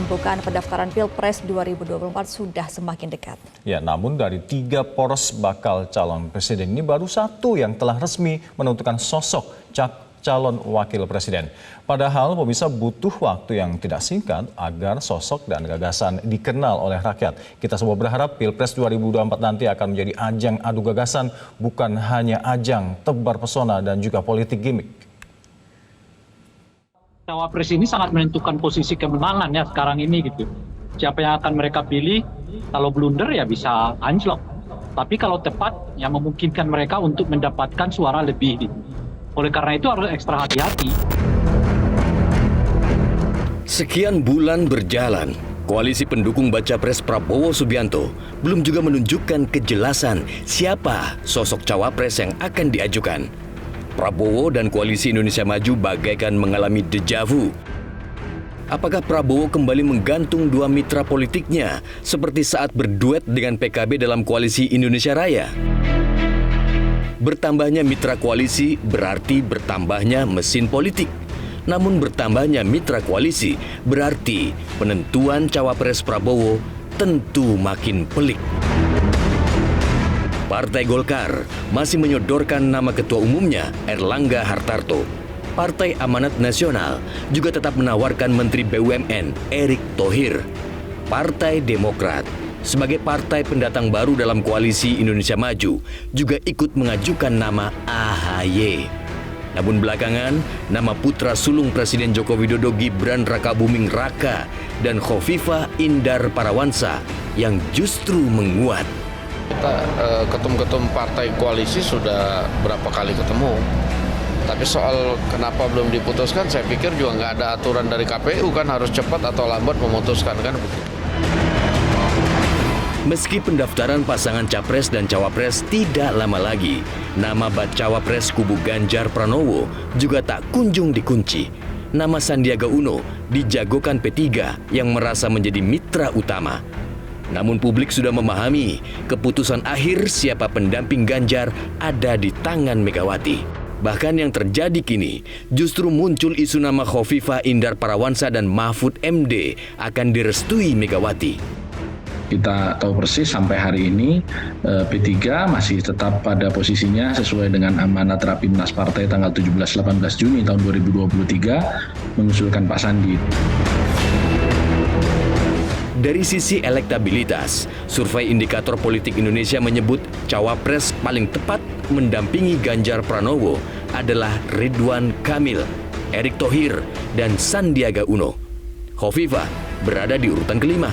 pembukaan pendaftaran Pilpres 2024 sudah semakin dekat. Ya, namun dari 3 poros bakal calon presiden ini baru 1 yang telah resmi menentukan sosok calon wakil presiden. Padahal pemirsa butuh waktu yang tidak singkat agar sosok dan gagasan dikenal oleh rakyat. Kita semua berharap Pilpres 2024 nanti akan menjadi ajang adu gagasan, bukan hanya ajang tebar pesona dan juga politik gimmick. Cawapres ini sangat menentukan posisi kemenangan ya sekarang ini gitu. Siapa yang akan mereka pilih, kalau blunder ya bisa anjlok. Tapi kalau tepat, yang memungkinkan mereka untuk mendapatkan suara lebih. Oleh karena itu harus ekstra hati-hati. Sekian bulan berjalan, koalisi pendukung baca pres Prabowo Subianto belum juga menunjukkan kejelasan siapa sosok cawapres yang akan diajukan. Prabowo dan Koalisi Indonesia Maju bagaikan mengalami deja vu. Apakah Prabowo kembali menggantung 2 mitra politiknya seperti saat berduet dengan PKB dalam Koalisi Indonesia Raya? Bertambahnya mitra koalisi berarti bertambahnya mesin politik. Namun bertambahnya mitra koalisi berarti penentuan cawapres Prabowo tentu makin pelik. Partai Golkar masih menyodorkan nama ketua umumnya Erlangga Hartarto. Partai Amanat Nasional juga tetap menawarkan Menteri BUMN Erick Thohir. Partai Demokrat sebagai partai pendatang baru dalam Koalisi Indonesia Maju juga ikut mengajukan nama AHY. Namun belakangan, nama putra sulung Presiden Joko Widodo Gibran Rakabuming Raka dan Khofifah Indar Parawansa yang justru menguat. Kita ketum-ketum partai koalisi sudah berapa kali ketemu. Tapi soal kenapa belum diputuskan, saya pikir juga nggak ada aturan dari KPU kan harus cepat atau lambat memutuskan kan begitu. Meski pendaftaran pasangan capres dan cawapres tidak lama lagi, nama bacawapres kubu Ganjar Pranowo juga tak kunjung dikunci. Nama Sandiaga Uno dijagokan P3 yang merasa menjadi mitra utama. Namun publik sudah memahami keputusan akhir siapa pendamping Ganjar ada di tangan Megawati. Bahkan yang terjadi kini justru muncul isu nama Khofifah Indar Parawansa dan Mahfud MD akan direstui Megawati. Kita tahu persis sampai hari ini P3 masih tetap pada posisinya sesuai dengan amanat Rapimnas Partai tanggal 17-18 Juni tahun 2023 mengusulkan Pak Sandi. Dari sisi elektabilitas, survei Indikator Politik Indonesia menyebut cawapres paling tepat mendampingi Ganjar Pranowo adalah Ridwan Kamil, Erick Thohir, dan Sandiaga Uno. Khofifah berada di urutan kelima.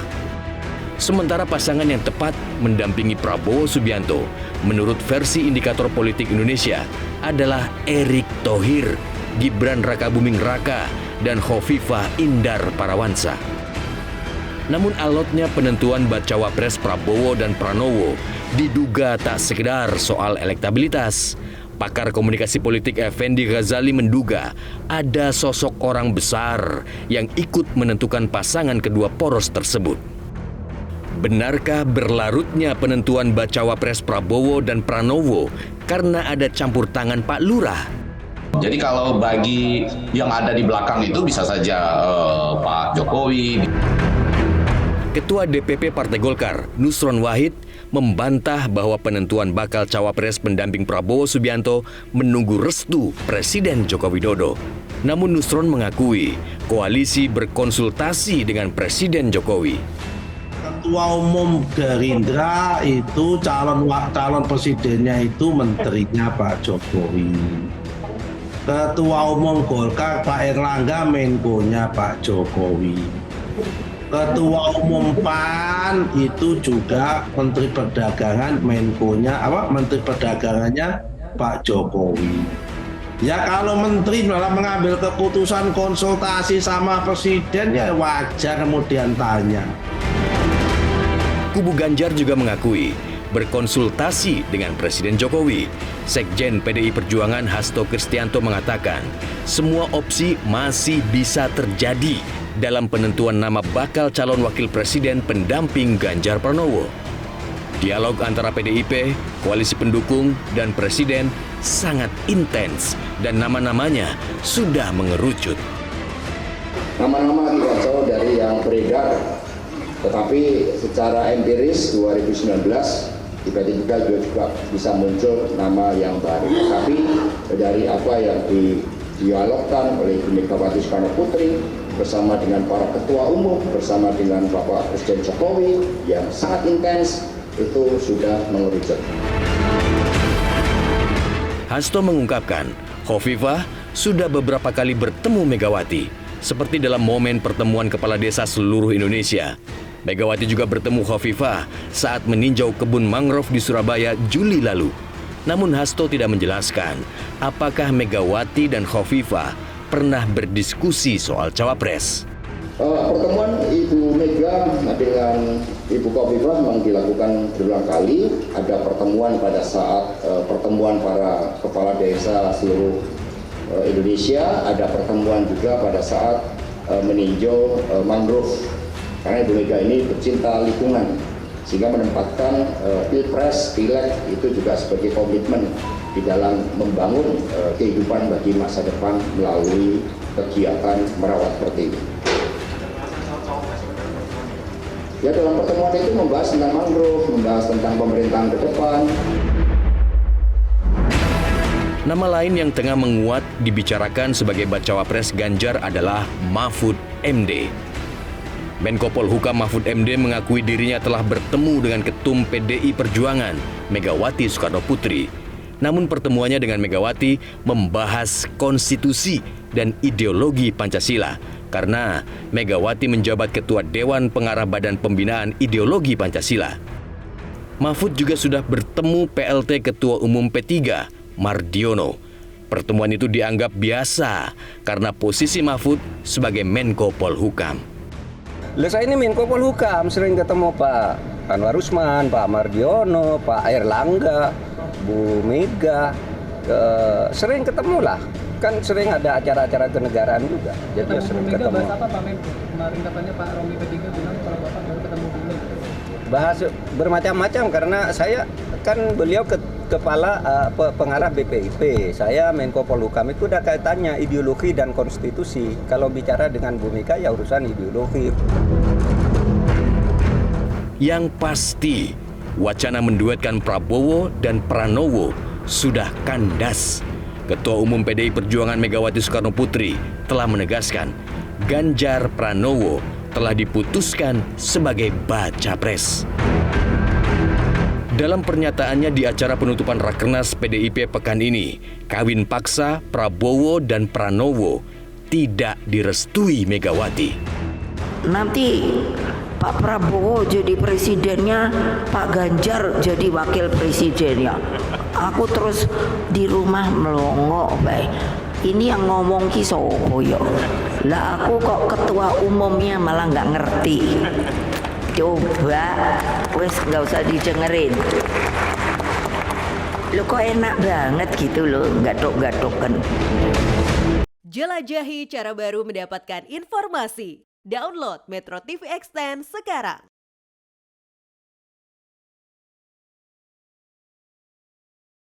Sementara pasangan yang tepat mendampingi Prabowo Subianto menurut versi Indikator Politik Indonesia adalah Erick Thohir, Gibran Rakabuming Raka, dan Khofifah Indar Parawansa. Namun alotnya penentuan bacawapres Prabowo dan Pranowo diduga tak sekedar soal elektabilitas. Pakar komunikasi politik Effendi Ghazali menduga ada sosok orang besar yang ikut menentukan pasangan kedua poros tersebut. Benarkah berlarutnya penentuan bacawapres Prabowo dan Pranowo karena ada campur tangan Pak Lurah? Jadi kalau bagi yang ada di belakang itu bisa saja Pak Jokowi. Ketua DPP Partai Golkar, Nusron Wahid, membantah bahwa penentuan bakal cawapres pendamping Prabowo Subianto menunggu restu Presiden Joko Widodo. Namun Nusron mengakui koalisi berkonsultasi dengan Presiden Jokowi. Ketua Umum Gerindra itu calon presidennya itu menterinya Pak Jokowi. Ketua Umum Golkar Pak Erlangga Menkonya Pak Jokowi. Ketua Umum PAN itu juga Menteri Perdagangan Menkonya Menteri Perdagangannya Pak Jokowi. Ya kalau menteri dalam mengambil keputusan konsultasi sama presiden ya wajar kemudian tanya. Kubu Ganjar juga mengakui berkonsultasi dengan Presiden Jokowi. Sekjen PDI Perjuangan Hasto Kristianto mengatakan semua opsi masih bisa terjadi dalam penentuan nama bakal calon wakil presiden pendamping Ganjar Pranowo. Dialog antara PDIP, koalisi pendukung, dan presiden sangat intens dan nama-namanya sudah mengerucut. Nama-nama tidak jauh dari yang beredar, tetapi secara empiris 2019 tiba-tiba juga bisa muncul nama yang baru. Tapi dari apa yang didialogkan oleh Ibu Megawati Soekarno Putri bersama dengan para ketua umum, bersama dengan Bapak Presiden Jokowi yang sangat intens, itu sudah mengerucut. Hasto mengungkapkan, Khofifah sudah beberapa kali bertemu Megawati, seperti dalam momen pertemuan kepala desa seluruh Indonesia. Megawati juga bertemu Khofifah saat meninjau kebun mangrove di Surabaya Juli lalu. Namun Hasto tidak menjelaskan apakah Megawati dan Khofifah pernah berdiskusi soal cawapres. Pertemuan Ibu Mega dengan Ibu Khofifah memang dilakukan berulang kali. Ada pertemuan pada saat pertemuan para kepala desa seluruh Indonesia, ada pertemuan juga pada saat meninjau mangrove. Karena Ibu Mega ini pecinta lingkungan, sehingga menempatkan Pilpres, Pileg itu juga sebagai komitmen di dalam membangun kehidupan bagi masa depan melalui kegiatan merawat pertiwi. Ya, dalam pertemuan itu membahas tentang mangrove, membahas tentang pemerintahan ke depan. Nama lain yang tengah menguat dibicarakan sebagai bacawa pres Ganjar adalah Mahfud MD. Menko Polhukam Mahfud MD mengakui dirinya telah bertemu dengan Ketum PDI Perjuangan, Megawati Soekarno Putri. Namun pertemuannya dengan Megawati membahas konstitusi dan ideologi Pancasila, karena Megawati menjabat Ketua Dewan Pengarah Badan Pembinaan Ideologi Pancasila. Mahfud juga sudah bertemu PLT Ketua Umum P3, Mardiono. Pertemuan itu dianggap biasa karena posisi Mahfud sebagai Menko Polhukam. Saya ini Menko Polhukam, sering ketemu Pak Anwar Usman, Pak Mardiono, Pak Airlangga, Bu Mega, sering ketemu lah. Kan sering ada acara-acara kenegaraan juga, jadi sering ketemu. Bahas apa Pak Menko? Kemarin katanya Pak Romi P3 bilang kalau Bapak baru ketemu dulu. Bahas bermacam-macam karena saya kan beliau kepala pengarah BPIP, saya Menko Polhukam itu udah kaitannya ideologi dan konstitusi. Kalau bicara dengan Bu Mega ya urusan ideologi. Yang pasti, wacana menduetkan Prabowo dan Pranowo sudah kandas. Ketua Umum PDI Perjuangan Megawati Soekarno Putri telah menegaskan Ganjar Pranowo telah diputuskan sebagai baca pres. Dalam pernyataannya di acara penutupan Rakernas PDIP pekan ini, kawin paksa Prabowo dan Pranowo tidak direstui Megawati. Nanti Pak Prabowo jadi presidennya, Pak Ganjar jadi wakil presidennya. Aku terus di rumah melongo, baik. Ini yang ngomong ki sopo yo. Lah aku kok ketua umumnya malah nggak ngerti. Coba, wes nggak usah didengerin. Lo kok enak banget gitu loh, gatok-gatokan. Jelajahi cara baru mendapatkan informasi. Download Metro TV Extend sekarang.